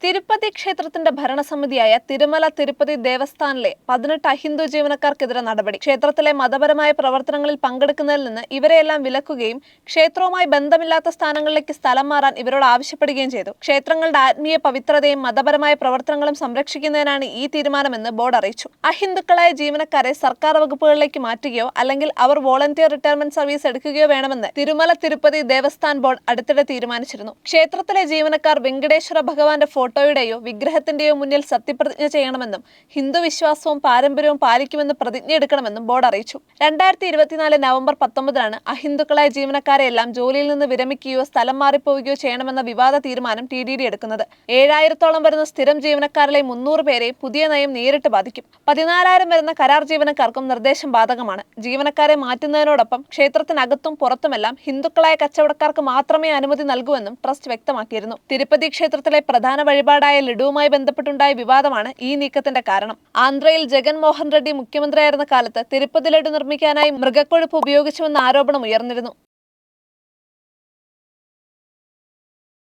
തിരുപ്പതി ക്ഷേത്രത്തിന്റെ ഭരണസമിതിയായ തിരുമല തിരുപ്പതി ദേവസ്ഥാനിലെ 18 അഹിന്ദു ജീവനക്കാർക്കെതിരെ നടപടി. ക്ഷേത്രത്തിലെ മതപരമായ പ്രവർത്തനങ്ങളിൽ പങ്കെടുക്കുന്നതിൽ നിന്ന് ഇവരെയെല്ലാം വിലക്കുകയും ക്ഷേത്രവുമായി ബന്ധമില്ലാത്ത സ്ഥാനങ്ങളിലേക്ക് സ്ഥലം മാറാൻ ഇവരോട് ആവശ്യപ്പെടുകയും ചെയ്തു. ക്ഷേത്രങ്ങളുടെ ആത്മീയ പവിത്രതയും മതപരമായ പ്രവർത്തനങ്ങളും സംരക്ഷിക്കുന്നതിനാണ് ഈ തീരുമാനമെന്ന് ബോർഡ് അറിയിച്ചു. അഹിന്ദുക്കളായ ജീവനക്കാരെ സർക്കാർ വകുപ്പുകളിലേക്ക് മാറ്റുകയോ അല്ലെങ്കിൽ അവർ വോളണ്ടിയർ റിട്ടയർമെന്റ് സർവീസ് എടുക്കുകയോ വേണമെന്ന് തിരുമല തിരുപ്പതി ദേവസ്ഥാൻ ബോർഡ് അടുത്തിടെ തീരുമാനിച്ചിരുന്നു. ക്ഷേത്രത്തിലെ ജീവനക്കാർ വെങ്കടേശ്വര ഭഗവാന്റെ ഫോട്ടോയുടെയോ വിഗ്രഹത്തിന്റെയോ മുന്നിൽ സത്യപ്രതിജ്ഞ ചെയ്യണമെന്നും ഹിന്ദു വിശ്വാസവും പാരമ്പര്യവും പാലിക്കുമെന്ന് പ്രതിജ്ഞയെടുക്കണമെന്നും ബോർഡ് അറിയിച്ചു. 2024 നവംബർ 19 അഹിന്ദുക്കളായ ജീവനക്കാരെയെല്ലാം ജോലിയിൽ നിന്ന് വിരമിക്കുകയോ സ്ഥലം മാറിപ്പോവുകയോ ചെയ്യണമെന്ന വിവാദ തീരുമാനം TDD എടുക്കുന്നത്. 7000-ഓളം വരുന്ന സ്ഥിരം ജീവനക്കാരിലെ 300 പേരെ പുതിയ നയം നേരിട്ട് ബാധിക്കും. 14,000 വരുന്ന കരാർ ജീവനക്കാർക്കും നിർദ്ദേശം ബാധകമാണ്. ജീവനക്കാരെ മാറ്റുന്നതിനോടൊപ്പം ക്ഷേത്രത്തിനകത്തും പുറത്തുമെല്ലാം ഹിന്ദുക്കളായ കച്ചവടക്കാർക്ക് മാത്രമേ അനുമതി നൽകൂവെന്നും ട്രസ്റ്റ് വ്യക്തമാക്കിയിരുന്നു. തിരുപ്പതി ക്ഷേത്രത്തിലെ പ്രധാന വഴിപാടായ ലഡുവുമായി ബന്ധപ്പെട്ടുണ്ടായ വിവാദമാണ് ഈ നീക്കത്തിന്റെ കാരണം. ആന്ധ്രയിൽ ജഗൻമോഹൻ റെഡ്ഡി മുഖ്യമന്ത്രിയായിരുന്ന കാലത്ത് തിരുപ്പതി ലഡു നിർമ്മിക്കാനായി മൃഗക്കൊഴുപ്പ് ഉപയോഗിച്ചുവെന്ന ആരോപണം ഉയർന്നിരുന്നു.